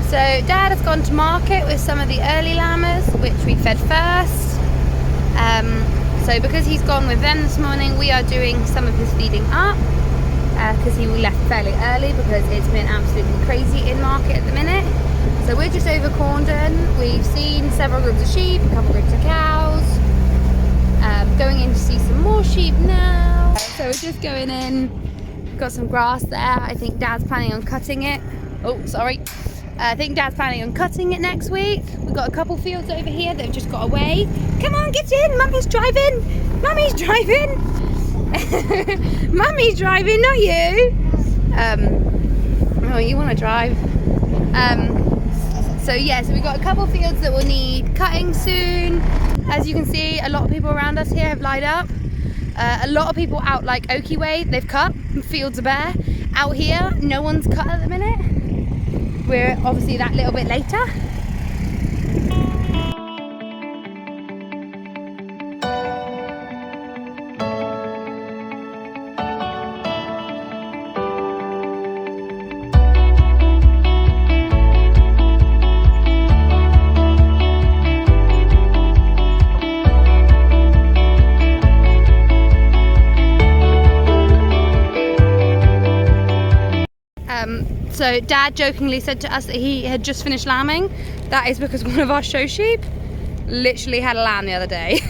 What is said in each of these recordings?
So Dad has gone to market with some of the early lambers, which we fed first. So because he's gone with them this morning, we are doing some of his feeding up, because he left fairly early because it's been absolutely crazy in market at the minute. So we're just over Corndon. We've seen several groups of sheep, a couple groups of cows. Going in to see some more sheep now. So we're just going in. Got some grass there. I think Dad's planning on cutting it. Oh, sorry. I think Dad's planning on cutting it next week. We've got a couple fields over here that have just got away. Come on, get in. Mummy's driving. Mummy's driving. Mummy's driving, not you. Oh, you want to drive. So yeah, so we've got a couple fields that will need cutting soon. As you can see, a lot of people around us here have lined up. A lot of people out like Oakie Way, they've cut. Fields are bare. Out here, no one's cut at the minute. We're obviously that little bit later. So Dad jokingly said to us that he had just finished lambing. That is because one of our show sheep literally had a lamb the other day.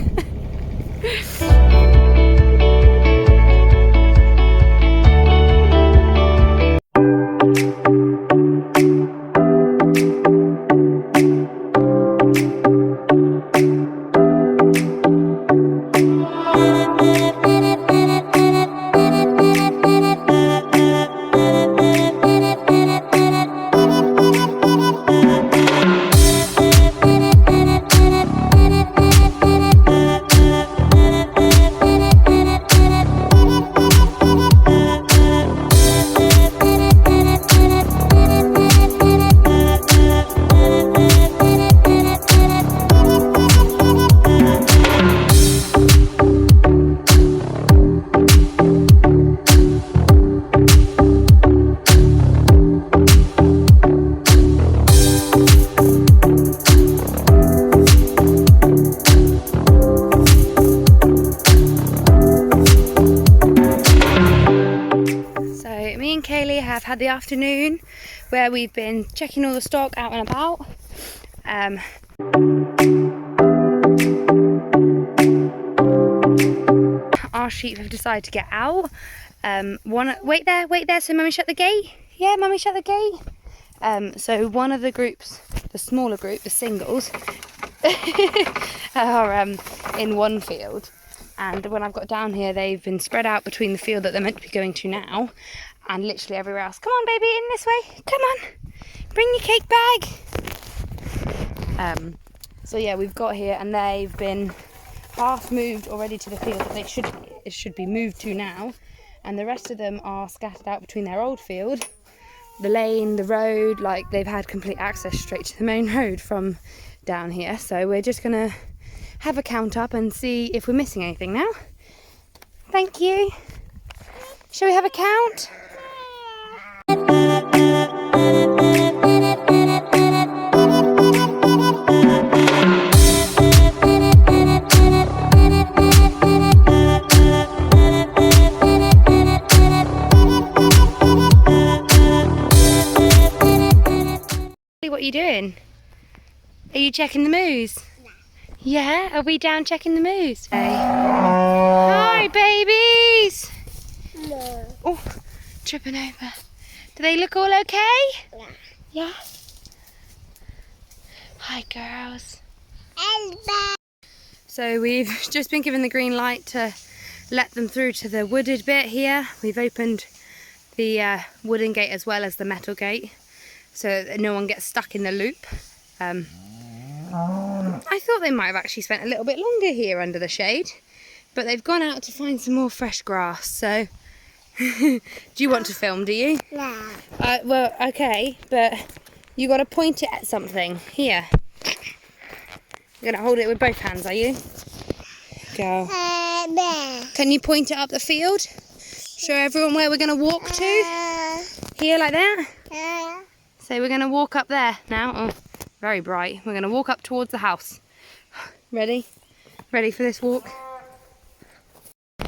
Kayleigh have had the afternoon where we've been checking all the stock out and about. Our sheep have decided to get out. Wait there, so Mummy shut the gate. Yeah, Mummy shut the gate. So one of the groups, the smaller group, the singles, are in one field. And when I've got down here, they've been spread out between the field that they're meant to be going to now and literally everywhere else. Come on, baby, in this way. Come on. Bring your cake bag. So yeah, we've got here and they've been half moved already to the field that it should be moved to now. And the rest of them are scattered out between their old field, the lane, the road, like they've had complete access straight to the main road from down here. So we're just gonna have a count up and see if we're missing anything now. Thank you. Shall we have a count? What are you doing? Are you checking the moose? Yeah, are we down checking the moose? Hey. Hi, babies! No. Oh, tripping over. Do they look all okay? Yeah. Yeah? Hi, girls. So we've just been given the green light to let them through to the wooded bit here. We've opened the wooden gate as well as the metal gate so that no one gets stuck in the loop. I thought they might have actually spent a little bit longer here under the shade, but they've gone out to find some more fresh grass, so do you want to film, do you? No. Well, okay, but you got to point it at something. Here. You're going to hold it with both hands, are you? Go. Can you point it up the field? Show everyone where we're going to walk to? Here, like that? So we're going to walk up there now. Oh, very bright. We're going to walk up towards the house. Ready? Ready for this walk?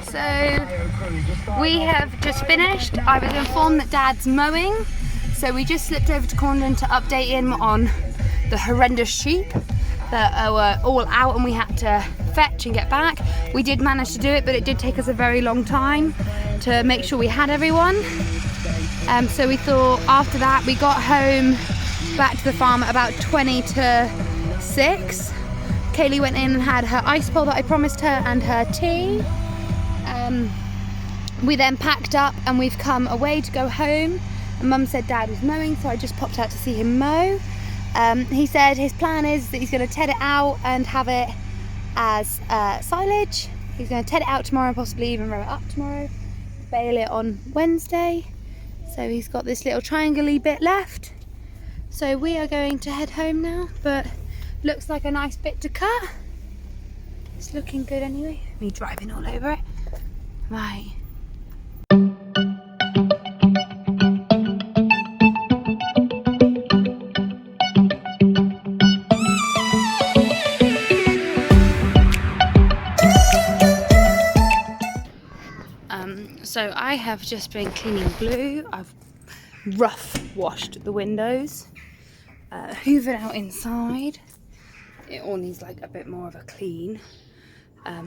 So we have just finished. I was informed that Dad's mowing. So we just slipped over to Cornland to update him on the horrendous sheep that were all out and we had to fetch and get back. We did manage to do it, but it did take us a very long time to make sure we had everyone. So we thought after that, we got home back to the farm at about 20 to 6. Kayleigh went in and had her ice pole that I promised her and her tea. We then packed up and we've come away to go home. And Mum said Dad was mowing, so I just popped out to see him mow. He said his plan is that he's going to ted it out and have it as silage. He's going to ted it out tomorrow, possibly even row it up tomorrow, bale it on Wednesday. So he's got this little triangle-y bit left. So we are going to head home now, but looks like a nice bit to cut. It's looking good anyway. Me driving all over it. Right. So I have just been cleaning blue. I've rough washed the windows, hoovered out inside. It all needs like a bit more of a clean.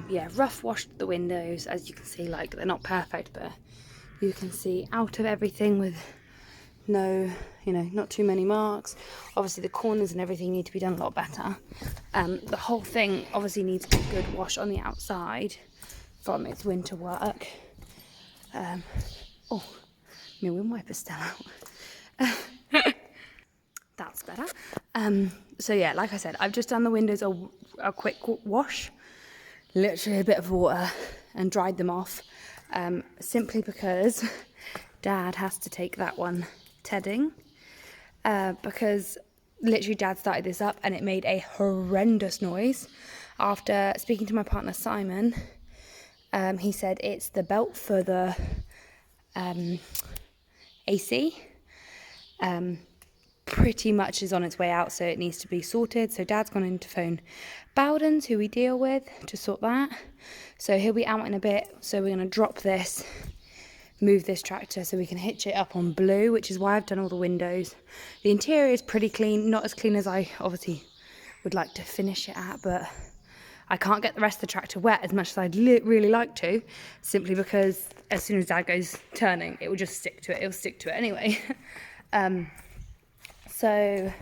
Yeah, rough washed the windows. As you can see, like they're not perfect, but you can see out of everything with no, you know, not too many marks. Obviously the corners and everything need to be done a lot better. The whole thing obviously needs a good wash on the outside from its winter work. Oh, my wind wiper's still out. That's better. So yeah, like I said, I've just done the windows a quick wash, literally a bit of water, and dried them off, simply because Dad has to take that one tedding, because literally Dad started this up and it made a horrendous noise. After speaking to my partner Simon, he said it's the belt for the AC. Pretty much is on its way out, so it needs to be sorted. So Dad's gone in to phone Bowden's, who we deal with, to sort that. So he'll be out in a bit. So we're going to drop this, move this tractor so we can hitch it up on blue, which is why I've done all the windows. The interior is pretty clean, not as clean as I obviously would like to finish it at, but I can't get the rest of the tractor wet as much as I'd really like to, simply because as soon as Dad goes turning, it will just stick to it. It'll stick to it anyway. So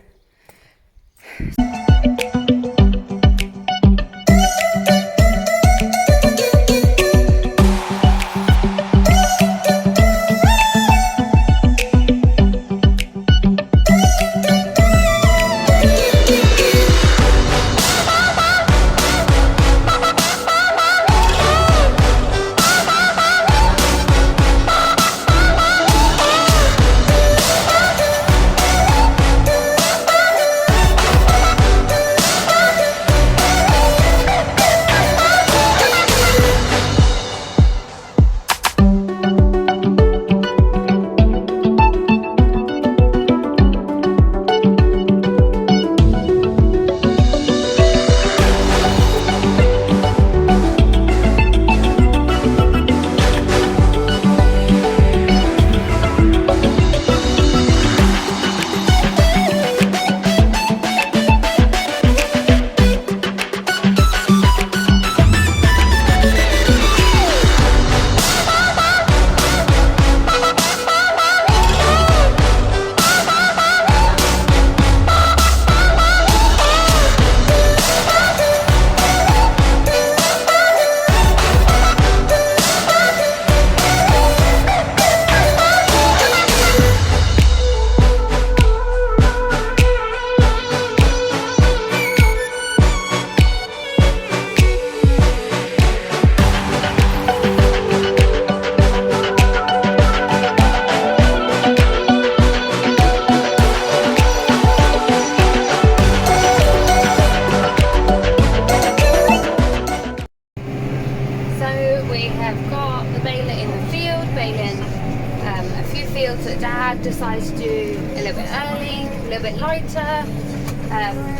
fields that Dad decides to do a little bit early, a little bit lighter,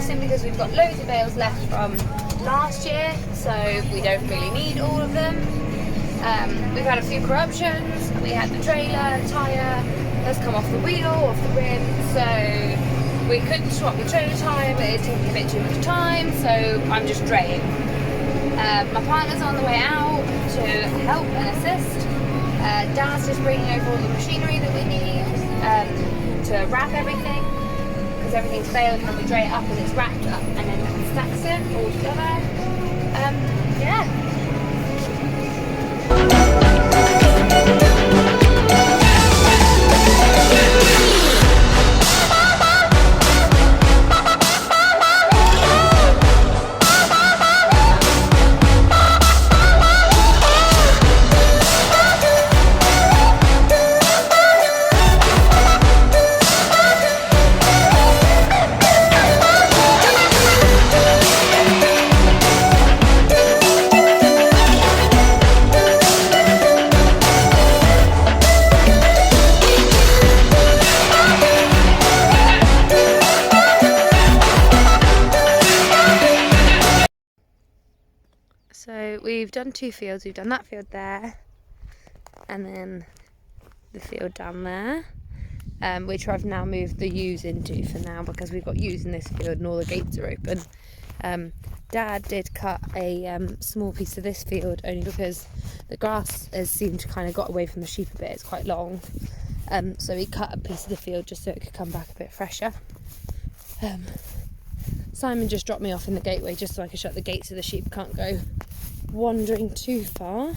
simply because we've got loads of bales left from last year, so we don't really need all of them. We've had a few corruptions. We had the trailer tyre has come off the wheel, off the rim, so we couldn't swap the trailer tyre, but it's taking a bit too much time, so I'm just draying. My partner's on the way out to help and assist. Dad's just bringing over all the machinery that we need to wrap everything, because everything's baled and we dray it up and it's wrapped up and then stacks it all together. Yeah. So we've done 2 fields. We've done that field there and then the field down there, which I've now moved the ewes into for now because we've got ewes in this field and all the gates are open. Dad did cut a small piece of this field only because the grass has seemed to kind of got away from the sheep a bit. It's quite long, so he cut a piece of the field just so it could come back a bit fresher. Simon just dropped me off in the gateway just so I could shut the gate so the sheep can't go wandering too far.